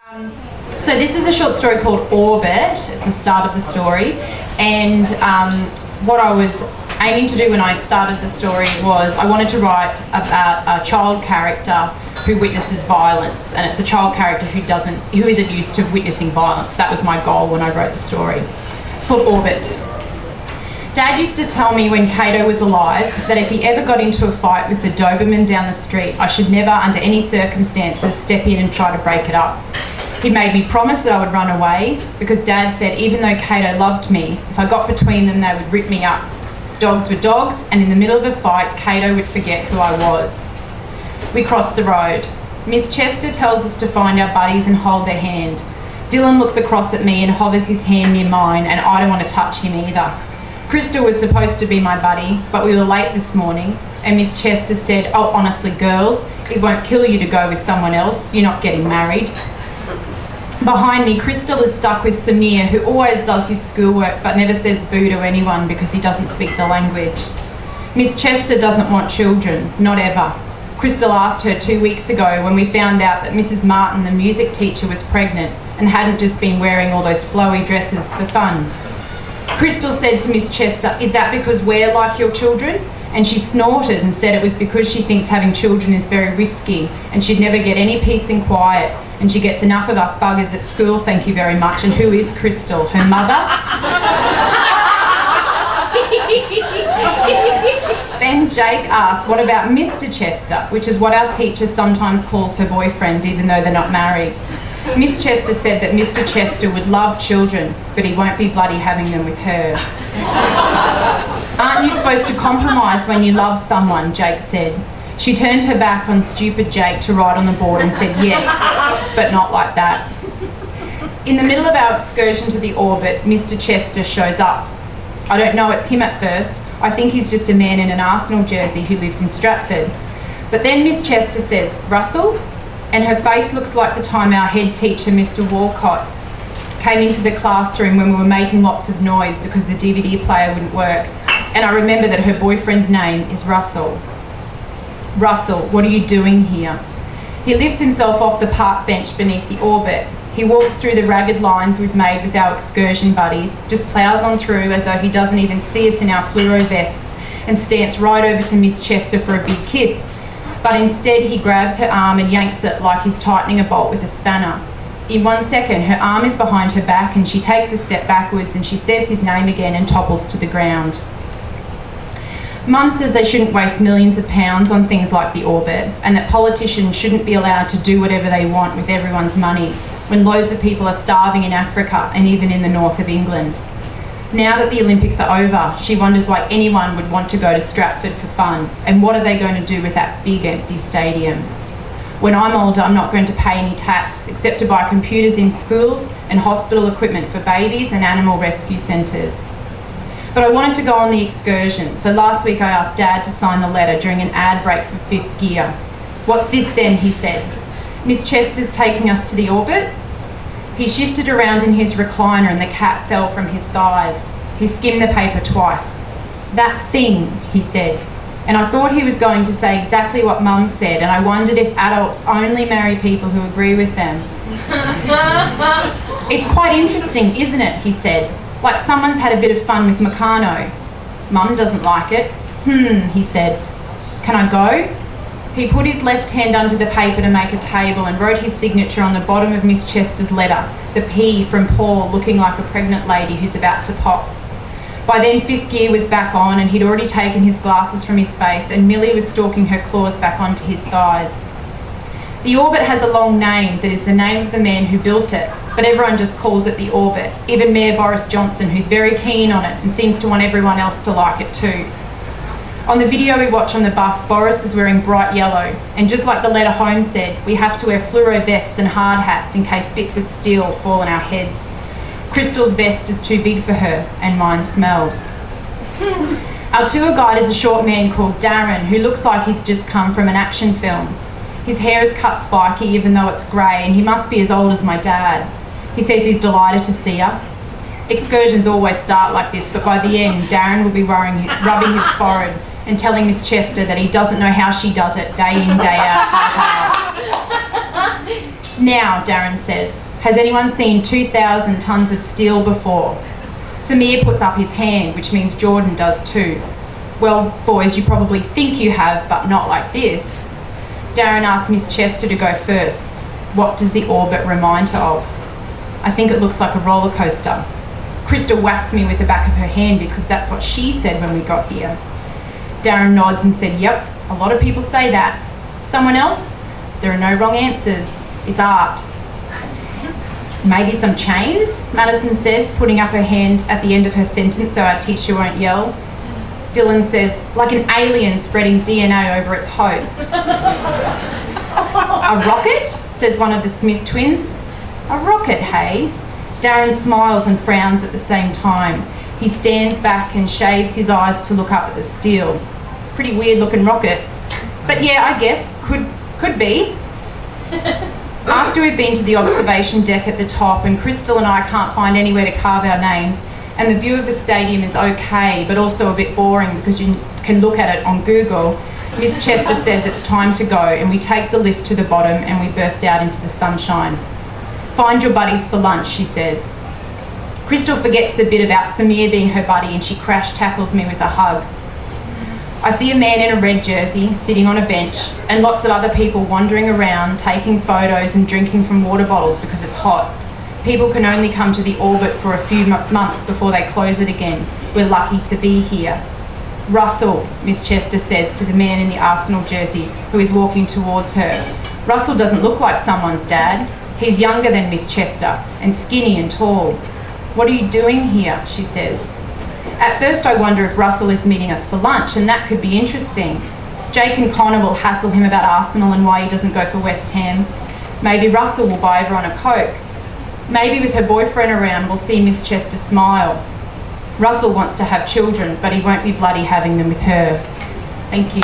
So this is a short story called Orbit. It's the start of the story, and what I was aiming to do when I started the story was I wanted to write about a child character who witnesses violence, and it's a child character who isn't used to witnessing violence. That was my goal when I wrote the story. It's called Orbit. Dad used to tell me when Cato was alive that if he ever got into a fight with the Doberman down the street, I should never, under any circumstances, step in and try to break it up. He made me promise that I would run away because Dad said even though Cato loved me, if I got between them they would rip me up. Dogs were dogs, and in the middle of a fight, Cato would forget who I was. We crossed the road. Miss Chester tells us to find our buddies and hold their hand. Dylan looks across at me and hovers his hand near mine, and I don't want to touch him either. Crystal was supposed to be my buddy, but we were late this morning, and Miss Chester said, "Oh, honestly, girls, it won't kill you to go with someone else. You're not getting married." Behind me, Crystal is stuck with Samir, who always does his schoolwork but never says boo to anyone because he doesn't speak the language. Miss Chester doesn't want children, not ever. Crystal asked her 2 weeks ago when we found out that Mrs. Martin, the music teacher, was pregnant and hadn't just been wearing all those flowy dresses for fun. Crystal said to Miss Chester, "Is that because we're like your children?" And she snorted and said it was because she thinks having children is very risky and she'd never get any peace and quiet, and she gets enough of us buggers at school, thank you very much. And who is Crystal? Her mother? Then Jake asked, "What about Mr. Chester?" which is what our teacher sometimes calls her boyfriend, even though they're not married. Miss Chester said that Mr. Chester would love children, but he won't be bloody having them with her. "Aren't you supposed to compromise when you love someone?" Jake said. She turned her back on stupid Jake to write on the board and said yes, but not like that. In the middle of our excursion to the Orbit, Mr. Chester shows up. I don't know it's him at first. I think he's just a man in an Arsenal jersey who lives in Stratford. But then Miss Chester says, "Russell?" And her face looks like the time our head teacher, Mr. Walcott, came into the classroom when we were making lots of noise because the DVD player wouldn't work. And I remember that her boyfriend's name is Russell. "Russell, what are you doing here?" He lifts himself off the park bench beneath the Orbit. He walks through the ragged lines we've made with our excursion buddies, just ploughs on through as though he doesn't even see us in our fluoro vests, and stance right over to Miss Chester for a big kiss. But instead he grabs her arm and yanks it like he's tightening a bolt with a spanner. In 1 second, her arm is behind her back and she takes a step backwards and she says his name again and topples to the ground. Mum says they shouldn't waste millions of pounds on things like the Orbit, and that politicians shouldn't be allowed to do whatever they want with everyone's money when loads of people are starving in Africa and even in the north of England. Now that the Olympics are over, she wonders why anyone would want to go to Stratford for fun, and what are they going to do with that big empty stadium? When I'm older, I'm not going to pay any tax except to buy computers in schools and hospital equipment for babies and animal rescue centres. But I wanted to go on the excursion, so last week I asked Dad to sign the letter during an ad break for Fifth Gear. "What's this then?" he said. "Miss Chester's taking us to the Orbit?" He shifted around in his recliner and the cap fell from his thighs. He skimmed the paper twice. "That thing," he said. And I thought he was going to say exactly what Mum said, and I wondered if adults only marry people who agree with them. "It's quite interesting, isn't it?" he said. "Like someone's had a bit of fun with Meccano." "Mum doesn't like it." He said. "Can I go?" He put his left hand under the paper to make a table and wrote his signature on the bottom of Miss Chester's letter, the P from Paul, looking like a pregnant lady who's about to pop. By then Fifth Gear was back on and he'd already taken his glasses from his face, and Millie was stalking her claws back onto his thighs. The Orbit has a long name that is the name of the man who built it, but everyone just calls it the Orbit, even Mayor Boris Johnson, who's very keen on it and seems to want everyone else to like it too. On the video we watch on the bus, Boris is wearing bright yellow, and just like the letter home said, we have to wear fluoro vests and hard hats in case bits of steel fall on our heads. Crystal's vest is too big for her, and mine smells. Our tour guide is a short man called Darren, who looks like he's just come from an action film. His hair is cut spiky even though it's grey, and he must be as old as my dad. He says he's delighted to see us. Excursions always start like this, but by the end, Darren will be rubbing his forehead and telling Miss Chester that he doesn't know how she does it day in, day out. Now, Darren says, has anyone seen 2,000 tonnes of steel before? Samir puts up his hand, which means Jordan does too. Well, boys, you probably think you have, but not like this. Darren asks Miss Chester to go first. What does the orbit remind her of? I think it looks like a roller coaster. Crystal whacks me with the back of her hand because that's what she said when we got here. Darren nods and said, yep, a lot of people say that. Someone else? There are no wrong answers. It's art. Maybe some chains, Madison says, putting up her hand at the end of her sentence so our teacher won't yell. Dylan says, like an alien spreading DNA over its host. A rocket? Says one of the Smith twins. A rocket, hey? Darren smiles and frowns at the same time. He stands back and shades his eyes to look up at the steel. Pretty weird looking rocket. But yeah, I guess, could be. After we've been to the observation deck at the top and Crystal and I can't find anywhere to carve our names, and the view of the stadium is okay, but also a bit boring because you can look at it on Google, Miss Chester says it's time to go, and we take the lift to the bottom and we burst out into the sunshine. Find your buddies for lunch, she says. Crystal forgets the bit about Samir being her buddy and she crash tackles me with a hug. I see a man in a red jersey sitting on a bench and lots of other people wandering around, taking photos and drinking from water bottles because it's hot. People can only come to the orbit for a few months before they close it again. We're lucky to be here. Russell, Miss Chester says to the man in the Arsenal jersey who is walking towards her. Russell doesn't look like someone's dad. He's younger than Miss Chester and skinny and tall. What are you doing here? She says. At first I wonder if Russell is meeting us for lunch, and that could be interesting. Jake and Connor will hassle him about Arsenal and why he doesn't go for West Ham. Maybe Russell will buy everyone a Coke. Maybe with her boyfriend around we'll see Miss Chester smile. Russell wants to have children, but he won't be bloody having them with her. Thank you.